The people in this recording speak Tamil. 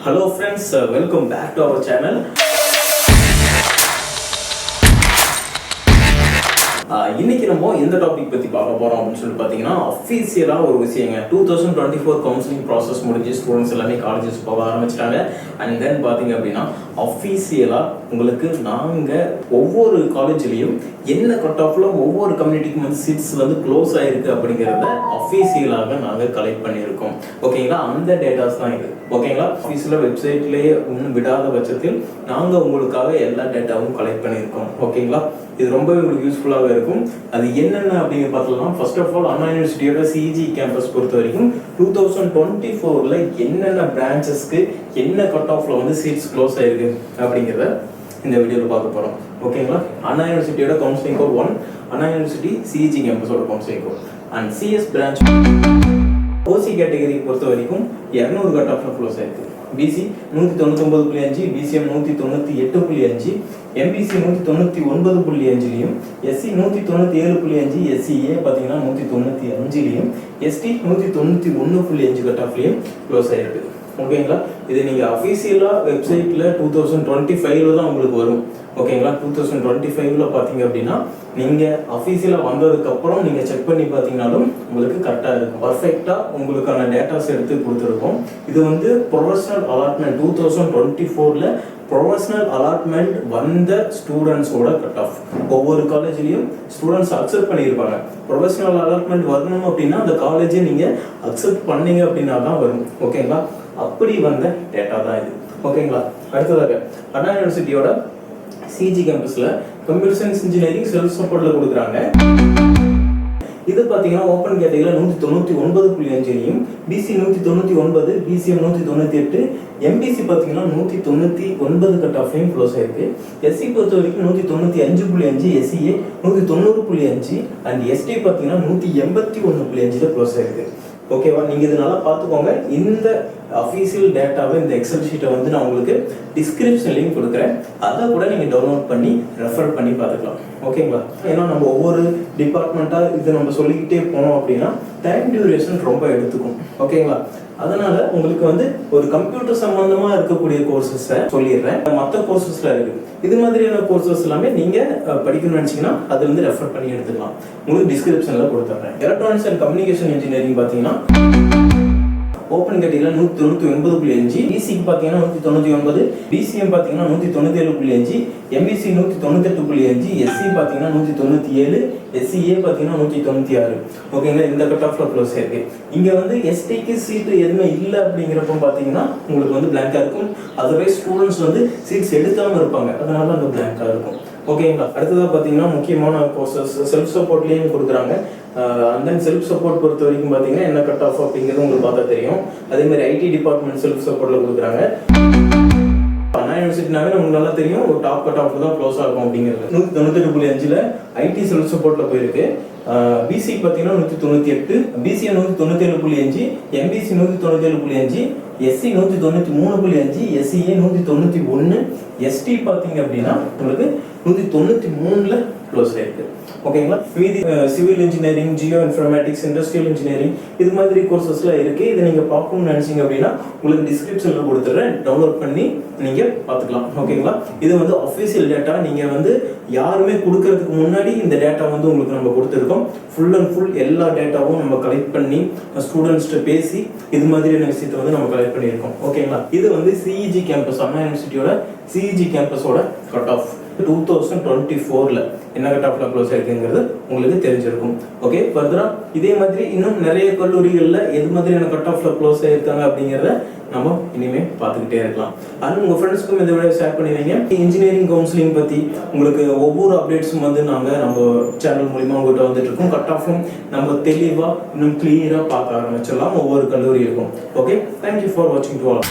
Hello friends, welcome back to our channel. இன்னைக்கு நம்ம எந்த டாபிக் பற்றி பார்க்க போகிறோம் அப்படின்னு சொல்லி பார்த்தீங்கன்னா அஃபீஷியலாக ஒரு விஷயங்க 2024 கவுன்சிலிங் ப்ராசஸ் முடிஞ்சு ஸ்டூடெண்ட்ஸ் எல்லாமே காலேஜஸ் போக ஆரம்பிச்சிட்டாங்க. அண்ட் தென் பார்த்தீங்க அப்படின்னா அஃபீஷியலாக உங்களுக்கு நாங்கள் ஒவ்வொரு காலேஜ்லேயும் என்ன கட் ஆஃபில் ஒவ்வொரு கம்யூனிட்டிக்கும் வந்து சீட்ஸ் வந்து க்ளோஸ் ஆகிருக்கு அப்படிங்கிறத அஃபீஷியலாக நாங்கள் கலெக்ட் பண்ணியிருக்கோம். ஓகேங்களா, அந்த டேட்டாஸ் தான் இது. ஓகேங்களா, அஃபீஷியலாக வெப்சைட்லேயே இன்னும் விடாத பட்சத்தில் நாங்கள் உங்களுக்காக எல்லா டேட்டாவும் கலெக்ட் பண்ணியிருக்கோம். ஓகேங்களா, இது ரொம்பவே உங்களுக்கு யூஸ்ஃபுல்லாகவே இருக்கும். அது என்னென்ன அப்படிங்கிற பார்த்தலாம். ஃபர்ஸ்ட் ஆஃப் ஆல் அண்ணா யூனிவர்சிட்டியோட சிஜி கேம்பஸ் பொறுத்த வரைக்கும் 2024 என்னென்ன பிரான்ச்சஸ்க்கு என்ன கட் ஆஃப்ல வந்து சீட்ஸ் க்ளோஸ் ஆயிருக்கு அப்படிங்கிறத இந்த வீடியோவில் பார்க்க போகிறோம். ஓகேங்களா, அண்ணா யூனிவர்சிட்டியோட counselling code 1, Anna university CEG கேம்பஸோட counselling code and CS branch OC category பொறுத்த வரைக்கும் 200 கட் ஆஃப்ல க்ளோஸ் ஆயிருக்கு. பிசி 199.5, பிசிஎம் 198.5, எம்பிசி 199.5லையும், எஸ்சி 197.5, எஸ்சிஏ பார்த்தீங்கன்னா 195லையும், எஸ்டி 191.5 கட் ஆஃப்லையும் க்ளோஸ் ஆயிருக்கு. ஓகேங்களா, இது நீங்கள் அஃபீஷியலாக வெப்சைட்டில் 2025 தான் உங்களுக்கு வரும். ஓகேங்களா, 2025 பார்த்தீங்க அப்படின்னா நீங்கள் அஃபீஷியலாக வந்ததுக்கப்புறம் நீங்கள் செக் பண்ணி பார்த்தீங்கன்னாலும் உங்களுக்கு கரெக்டாக இருக்கும். பர்ஃபெக்டாக உங்களுக்கான டேட்டாஸ் எடுத்து கொடுத்துருக்கோம். இது வந்து ப்ரொஃபஷனல் அலாட்மெண்ட் 2024 ப்ரொஃபஷனல் அலாட்மெண்ட் வந்த ஸ்டூடெண்ட்ஸோட கட் ஆஃப். ஒவ்வொரு காலேஜ்லேயும் ஸ்டூடெண்ட்ஸ் அக்செப்ட் பண்ணியிருப்பாங்க. ப்ரொஃபஷனல் அலாட்மெண்ட் வரணும் அப்படின்னா அந்த காலேஜை நீங்கள் அக்செப்ட் பண்ணீங்க அப்படின்னா தான் வரும். ஓகேங்களா, அப்படி வந்த டேட்டா தான் இது. ஓகேங்களா, அடுத்ததாக அண்ணா யூனிவர்சிட்டியோட சிஜி கேம்பஸில் கம்ப்யூட்டர் சயின்ஸ் இன்ஜினியரிங் செல்ஃப் சப்போர்ட்டில் கொடுக்குறாங்க. இது பார்த்தீங்கன்னா ஓப்பன் கேட்டகரியில் 199.5லையும், பிசி 199, பிசிஎம் 198, எம்பிசி பார்த்தீங்கன்னா 199 கட் ஆஃப்லையும் க்ளோஸ் ஆயிருக்கு. எஸ்சி பொறுத்த வரைக்கும் 195.5, எஸ்சிஏ 190.5 அண்ட் எஸ்டி பார்த்தீங்கன்னா 181.5 க்ளோஸ் ஆயிருக்கு. ஓகேவா, நீங்கள் இது நல்லா பார்த்துக்கோங்க. இந்த அஃபீஷியல் டேட்டாவை, இந்த எக்ஸல் ஷீட்டை வந்து நான் உங்களுக்கு டிஸ்கிரிப்ஷன் லிங்க் கொடுக்குறேன். அதை கூட நீங்கள் டவுன்லோட் பண்ணி ரெஃபர் பண்ணி பார்த்துக்கலாம். ஓகேங்களா, ஏன்னா நம்ம ஒவ்வொரு டிபார்ட்மெண்ட்டாக இதை நம்ம சொல்லிக்கிட்டே போனோம் அப்படின்னா டைம் டியூரேஷன் ரொம்ப எடுத்துக்கும். ஓகேங்களா, அதனால உங்களுக்கு வந்து ஒரு கம்ப்யூட்டர் சம்பந்தமாக இருக்கக்கூடிய கோர்சஸை சொல்லிடுறேன். மற்ற கோர்சஸ்லாம் இருக்குது. இது மாதிரியான கோர்சஸ் எல்லாமே நீங்கள் படிக்கணும்னு நினச்சிங்கன்னா அதுலேருந்து ரெஃபர் பண்ணி எடுத்துக்கலாம். உங்களுக்கு டிஸ்கிரிப்ஷனில் கொடுத்துட்றேன். எலக்ட்ரானிக்ஸ் அண்ட் கம்யூனிகேஷன் இன்ஜினியரிங் பார்த்தீங்கன்னா ஓப்பன் கேட்டகரியில் 199.5, பிசிக்கு பார்த்தீங்கன்னா 199, பிசிஎம் பார்த்தீங்கன்னா 197.5, எம்பிசி 198.5, எஸ்சி பார்த்தீங்கன்னா 197, எஸ்சிஏ பார்த்தீங்கன்னா 196. ஓகேங்களா, இந்த கட் ஆஃப்ல க்ளோஸ் ஆயிருக்கு. இங்கே வந்து எஸ்டிக்கு சீட்டு எதுவுமே இல்லை அப்படிங்கிறப்ப பார்த்தீங்கன்னா உங்களுக்கு வந்து பிளாங்காக இருக்கும். அதர்வைஸ் ஸ்டூடெண்ட்ஸ் வந்து சீட்ஸ் எடுக்காமல் இருப்பாங்க, அதனால அந்த பிளாங்காக இருக்கும். ஓகேங்களா, அடுத்ததாக பார்த்தீங்கன்னா முக்கியமான கோர்சஸ் செல்ஃப் சப்போர்ட்லேயும் கொடுக்குறாங்க. அண்ட் தென் செல்ஃப் சப்போர்ட் பொறுத்த வரைக்கும் பார்த்தீங்கன்னா என்ன கட் ஆஃப் அப்படிங்கிறது உங்களுக்கு பார்த்தா தெரியும். அதே மாதிரி ஐடி டிபார்ட்மெண்ட் செல்ஃப் சப்போர்ட்டில் கொடுக்குறாங்க. அண்ணா யூனிவர்சிட்டினாவே நமக்கு நல்லா தெரியும், ஒரு டாப் கட் ஆஃப் தான் க்ளோஸ் ஆகும் அப்படிங்கிறது. 198.5ல் ஐடி செல்ஃப் சப்போர்ட்டில் போயிருக்கு. பிசி பார்த்தீங்கன்னா 198, BCM 197.5, MBC 197.5, SC 193.5, SCA 191, ST பார்த்தீங்க அப்படின்னா உங்களுக்கு 193ல் க்ளோஸ் ஆயிருக்கு. ஓகேங்களா, மீதி civil engineering, geo informatics, industrial engineering இது மாதிரி கோர்சஸ்லாம் இருக்குது. இதை நீங்கள் பார்க்கணும்னு நினச்சிங்க அப்படின்னா உங்களுக்கு டிஸ்கிரிப்ஷனில் கொடுத்துட்றேன், டவுன்லோட் பண்ணி நீங்கள் பார்த்துக்கலாம். ஓகேங்களா, இது வந்து அஃபீஷியல் டேட்டா. நீங்கள் வந்து யாருமே கொடுக்கறதுக்கு முன்னாடி இந்த டேட்டா வந்து உங்களுக்கு நம்ம கொடுத்துருக்கோம். ஃபுல் அண்ட் ஃபுல் எல்லா டேட்டாவும் நம்ம கலெக்ட் பண்ணி ஸ்டூடெண்ட்ஸ்கிட்ட பேசி இது மாதிரியான விஷயத்தை வந்து நம்ம கலெக்ட் பண்ணியிருக்கோம். ஓகேங்களா, இது வந்து சிஇஜி கேம்பஸ் அண்ணா யூனிவர்சிட்டியோட சிஇஜி கேம்பஸோட கட் ஆஃப் 2024 என்ன கட் ஆஃப்ல க்ளோஸ் ஆயிருக்குங்கிறது உங்களுக்கு தெரிஞ்சிருக்கும். ஓகே, ஃபர்தரா இதே மாதிரி இன்னும் நிறைய கல்லூரிகளில் எது மாதிரியான கட் ஆஃப்ல க்ளோஸ் ஆயிருக்காங்க அப்படிங்கிறத நம்ம இனிமேல் பார்த்துக்கிட்டே இருக்கலாம். அண்ட் உங்கள் ஃப்ரெண்ட்ஸ்க்கும் இந்த வீடியோ ஷேர் பண்ணிடுங்க. இன்ஜினியரிங் கவுன்சிலிங் பற்றி உங்களுக்கு ஒவ்வொரு அப்டேட்ஸும் வந்து நாங்கள் நம்ம சேனல் மூலிமா உங்கள்கிட்ட வந்துட்டு இருக்கோம். கட் ஆஃபும் நம்ம தெளிவாக இன்னும் கிளியராக பார்க்க ஆரம்பிச்சிடலாம் ஒவ்வொரு கல்லூரிகளுக்கும். ஓகே, தேங்க்யூ ஃபார் வாட்சிங் டு ஆல்.